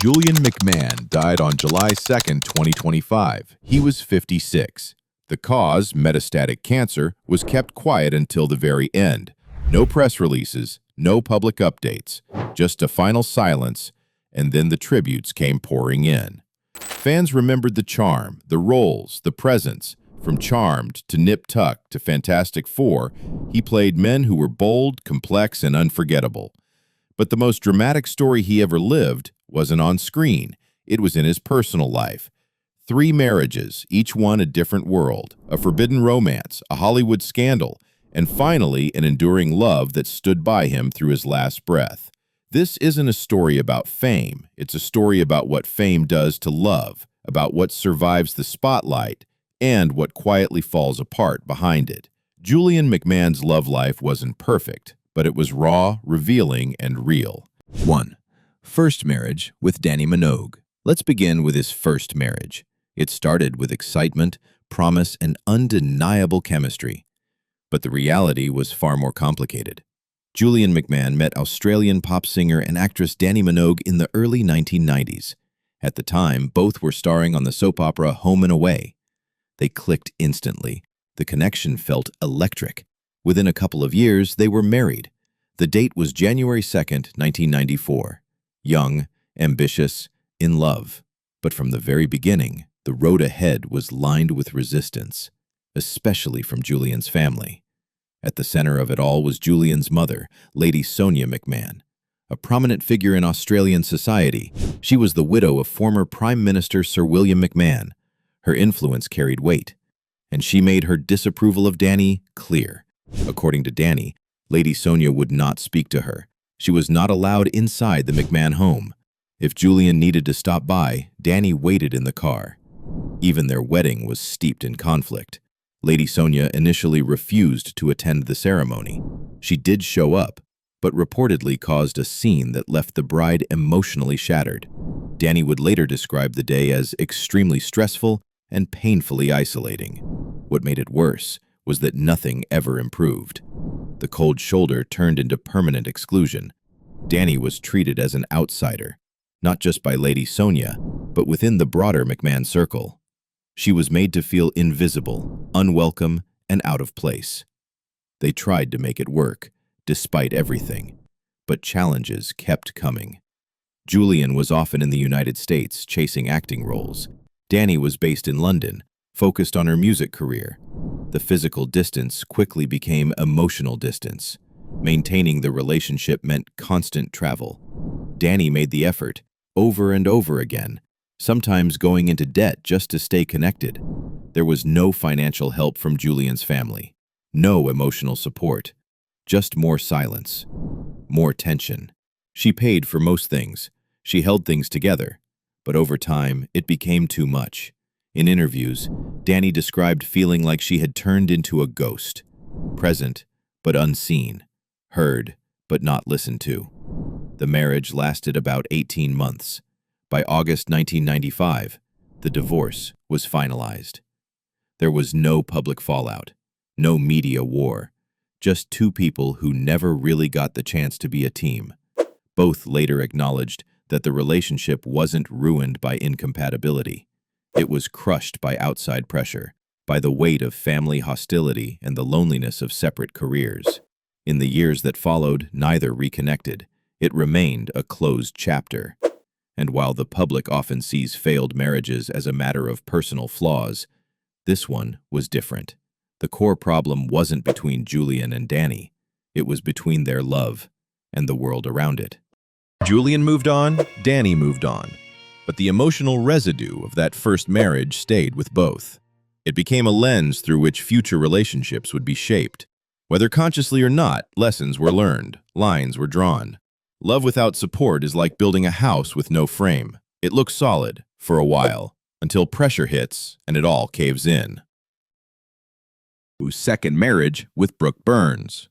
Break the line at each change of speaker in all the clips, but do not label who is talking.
Julian McMahon died on July 2, 2025. He was 56. The cause, metastatic cancer, was kept quiet until the very end. No press releases, no public updates, just a final silence, and then the tributes came pouring in. Fans remembered the charm, the roles, the presence. From Charmed to Nip Tuck to Fantastic Four, he played men who were bold, complex, and unforgettable. But the most dramatic story he ever lived wasn't on screen. It was in his personal life. 3 marriages, each one a different world, a forbidden romance, a Hollywood scandal, and finally an enduring love that stood by him through his last breath. This isn't a story about fame. It's a story about what fame does to love, about what survives the spotlight, and what quietly falls apart behind it. Julian McMahon's love life wasn't perfect, but it was raw, revealing, and real. 1. First marriage with Dannii Minogue. Let's begin with his first marriage. It started with excitement, promise, and undeniable chemistry. But the reality was far more complicated. Julian McMahon met Australian pop singer and actress Dannii Minogue in the early 1990s. At the time, both were starring on the soap opera Home and Away. They clicked instantly. The connection felt electric. Within a couple of years, they were married. The date was January 2nd, 1994. Young, ambitious, in love. But from the very beginning, the road ahead was lined with resistance, especially from Julian's family. At the center of it all was Julian's mother, Lady Sonia McMahon. A prominent figure in Australian society, she was the widow of former Prime Minister Sir William McMahon. Her influence carried weight, and she made her disapproval of Dannii clear. According to Dannii, Lady Sonia would not speak to her. She was not allowed inside the McMahon home. If Julian needed to stop by, Dannii waited in the car. Even their wedding was steeped in conflict. Lady Sonia initially refused to attend the ceremony. She did show up, but reportedly caused a scene that left the bride emotionally shattered. Dannii would later describe the day as extremely stressful and painfully isolating. What made it worse was that nothing ever improved. The cold shoulder turned into permanent exclusion. Dannii was treated as an outsider, not just by Lady Sonia, but within the broader McMahon circle. She was made to feel invisible, unwelcome, and out of place. They tried to make it work, despite everything, but challenges kept coming. Julian was often in the United States chasing acting roles. Dannii was based in London, focused on her music career. The physical distance quickly became emotional distance. Maintaining the relationship meant constant travel. Dannii made the effort, over and over again, sometimes going into debt just to stay connected. There was no financial help from Julian's family, no emotional support, just more silence, more tension. She paid for most things. She held things together. But over time, it became too much. In interviews, Dannii described feeling like she had turned into a ghost, present but unseen, heard but not listened to. The marriage lasted about 18 months. By August 1995, the divorce was finalized. There was no public fallout, no media war, just 2 people who never really got the chance to be a team. Both later acknowledged that the relationship wasn't ruined by incompatibility. It was crushed by outside pressure, by the weight of family hostility and the loneliness of separate careers. In the years that followed, neither reconnected. It remained a closed chapter. And while the public often sees failed marriages as a matter of personal flaws, this one was different. The core problem wasn't between Julian and Dannii. It was between their love and the world around it. Julian moved on, Dannii moved on. But the emotional residue of that first marriage stayed with both. It became a lens through which future relationships would be shaped. Whether consciously or not, lessons were learned, lines were drawn. Love without support is like building a house with no frame. It looks solid for a while, until pressure hits and it all caves in. Second marriage with Brooke Burns.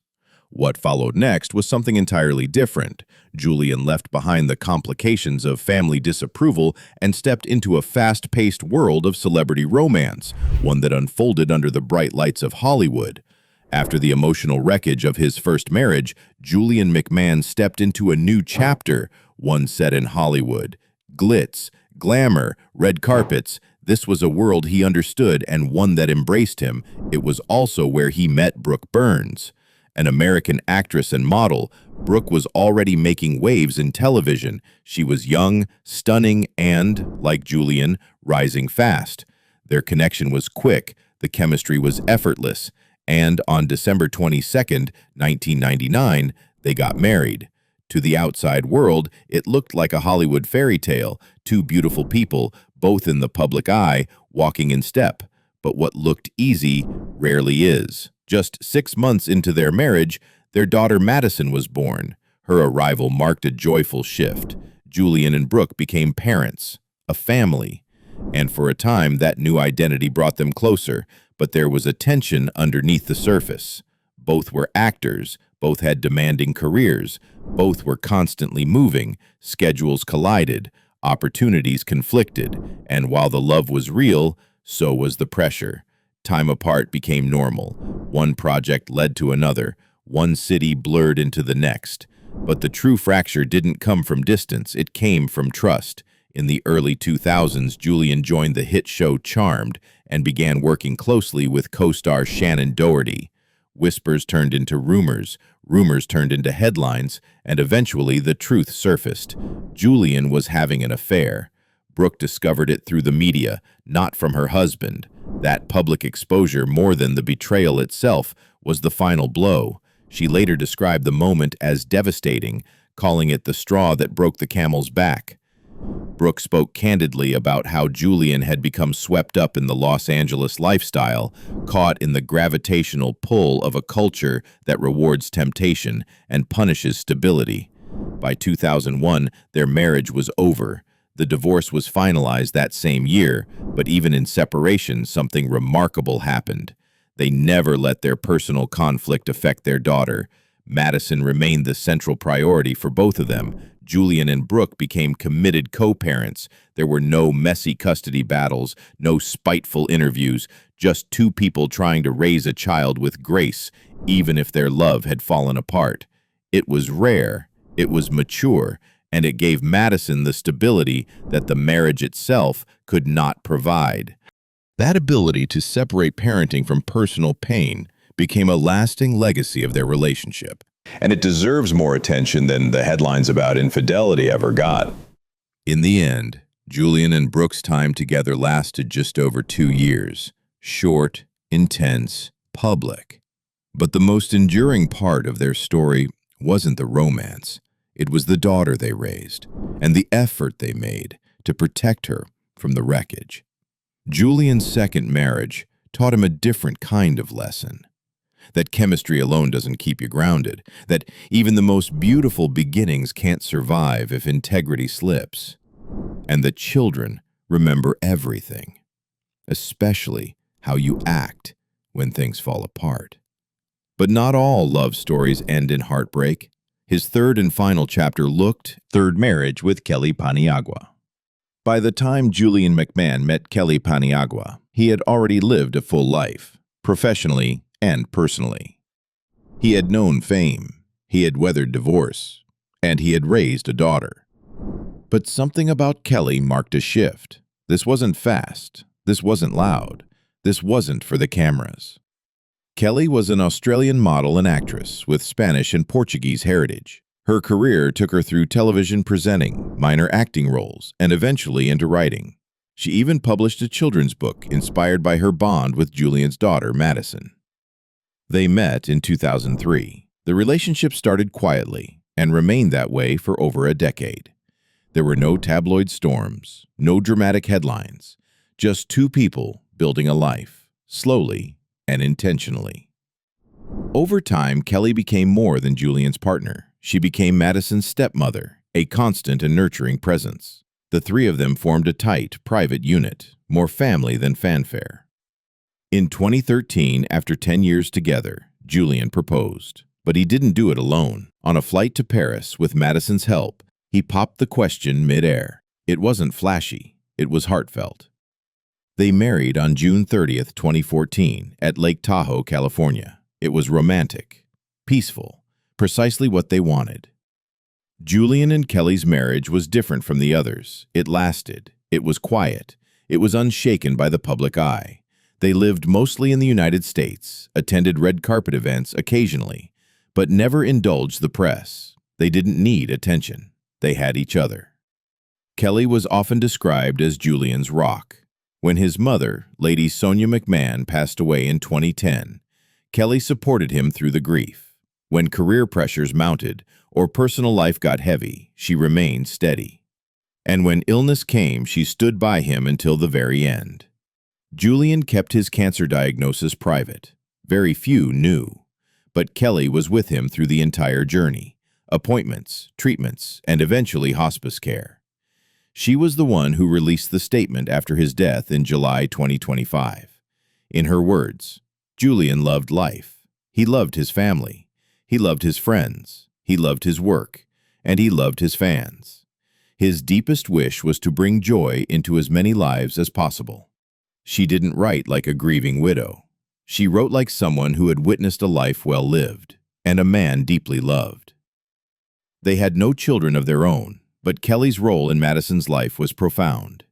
What followed next was something entirely different. Julian left behind the complications of family disapproval and stepped into a fast-paced world of celebrity romance, one that unfolded under the bright lights of Hollywood. After the emotional wreckage of his first marriage, Julian McMahon stepped into a new chapter, one set in Hollywood, Glitz, glamour, red carpets. This was a world he understood and one that embraced him. It was also where he met Brooke Burns. An American actress and model, Brooke was already making waves in television. She was young, stunning, and, like Julian, rising fast. Their connection was quick, the chemistry was effortless, and on December 22, 1999, they got married. To the outside world, it looked like a Hollywood fairy tale, two beautiful people, both in the public eye, walking in step. But what looked easy rarely is. Just 6 months into their marriage, their daughter Madison was born. Her arrival marked a joyful shift. Julian and Brooke became parents, a family. And for a time, that new identity brought them closer, but there was a tension underneath the surface. Both were actors, both had demanding careers, both were constantly moving, schedules collided, opportunities conflicted, and while the love was real, so was the pressure. Time apart became normal. One project led to another, one city blurred into the next. But the true fracture didn't come from distance, it came from trust. In the early 2000s, Julian joined the hit show Charmed and began working closely with co-star Shannon Doherty. Whispers turned into rumors, rumors turned into headlines, and eventually the truth surfaced. Julian was having an affair. Brooke discovered it through the media, not from her husband. That public exposure, more than the betrayal itself, was the final blow. She later described the moment as devastating, calling it the straw that broke the camel's back. Brooke spoke candidly about how Julian had become swept up in the Los Angeles lifestyle, caught in the gravitational pull of a culture that rewards temptation and punishes stability. By 2001, their marriage was over. The divorce was finalized that same year, but even in separation, something remarkable happened. They never let their personal conflict affect their daughter. Madison remained the central priority for both of them. Julian and Brooke became committed co-parents. There were no messy custody battles, no spiteful interviews, just two people trying to raise a child with grace, even if their love had fallen apart. It was rare, it was mature, and it gave Madison the stability that the marriage itself could not provide. That ability to separate parenting from personal pain became a lasting legacy of their relationship.
And it deserves more attention than the headlines about infidelity ever got.
In the end, Julian and Brooke's time together lasted just over 2 years. Short, intense, public. But the most enduring part of their story wasn't the romance. It was the daughter they raised, and the effort they made to protect her from the wreckage. Julian's second marriage taught him a different kind of lesson. That chemistry alone doesn't keep you grounded, that even the most beautiful beginnings can't survive if integrity slips, and that children remember everything, especially how you act when things fall apart. But not all love stories end in heartbreak. His third and final chapter looked third marriage with Kelly Paniagua. By the time Julian McMahon met Kelly Paniagua, he had already lived a full life, professionally and personally. He had known fame, he had weathered divorce, and he had raised a daughter. But something about Kelly marked a shift. This wasn't fast, this wasn't loud, this wasn't for the cameras. Kelly was an Australian model and actress with Spanish and Portuguese heritage. Her career took her through television presenting, minor acting roles, and eventually into writing. She even published a children's book inspired by her bond with Julian's daughter, Madison. They met in 2003. The relationship started quietly and remained that way for over a decade. There were no tabloid storms, no dramatic headlines, just two people building a life, slowly and intentionally. Over time, Kelly became more than Julian's partner. She became Madison's stepmother, a constant and nurturing presence. The three of them formed a tight, private unit, more family than fanfare. In 2013, after 10 years together, Julian proposed. But he didn't do it alone. On a flight to Paris, with Madison's help, he popped the question mid-air. It wasn't flashy, it was heartfelt. They married on June 30th, 2014, at Lake Tahoe, California. It was romantic, peaceful, precisely what they wanted. Julian and Kelly's marriage was different from the others. It lasted. It was quiet. It was unshaken by the public eye. They lived mostly in the United States, attended red carpet events occasionally, but never indulged the press. They didn't need attention. They had each other. Kelly was often described as Julian's rock. When his mother, Lady Sonia McMahon, passed away in 2010, Kelly supported him through the grief. When career pressures mounted or personal life got heavy, she remained steady. And when illness came, she stood by him until the very end. Julian kept his cancer diagnosis private. Very few knew. But Kelly was with him through the entire journey: appointments, treatments, and eventually hospice care. She was the one who released the statement after his death in July 2025. In her words, Julian loved life. He loved his family. He loved his friends. He loved his work. And he loved his fans. His deepest wish was to bring joy into as many lives as possible. She didn't write like a grieving widow. She wrote like someone who had witnessed a life well lived, and a man deeply loved. They had no children of their own, but Kelly's role in Madison's life was profound.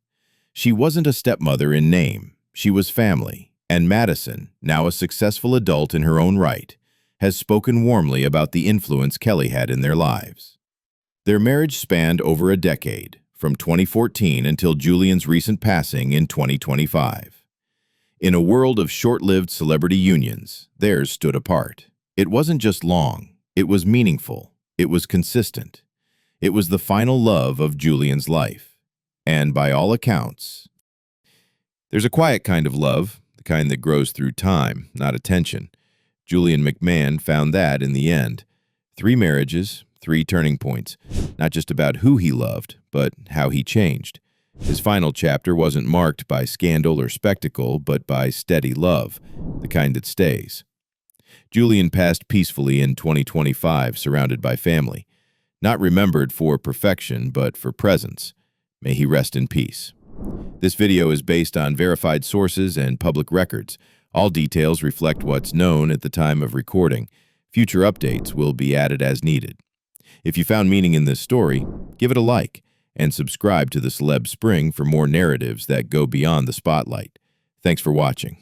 She wasn't a stepmother in name, she was family, and Madison, now a successful adult in her own right, has spoken warmly about the influence Kelly had in their lives. Their marriage spanned over a decade, from 2014 until Julian's recent passing in 2025. In a world of short-lived celebrity unions, theirs stood apart. It wasn't just long, it was meaningful, it was consistent. It was the final love of Julian's life. And by all accounts, there's a quiet kind of love, the kind that grows through time, not attention. Julian McMahon found that in the end. 3 marriages, 3 turning points, not just about who he loved, but how he changed. His final chapter wasn't marked by scandal or spectacle, but by steady love, the kind that stays. Julian passed peacefully in 2025, surrounded by family. Not remembered for perfection, but for presence. May he rest in peace. This video is based on verified sources and public records. All details reflect what's known at the time of recording. Future updates will be added as needed. If you found meaning in this story, give it a like and subscribe to the Celeb Spring for more narratives that go beyond the spotlight. Thanks for watching.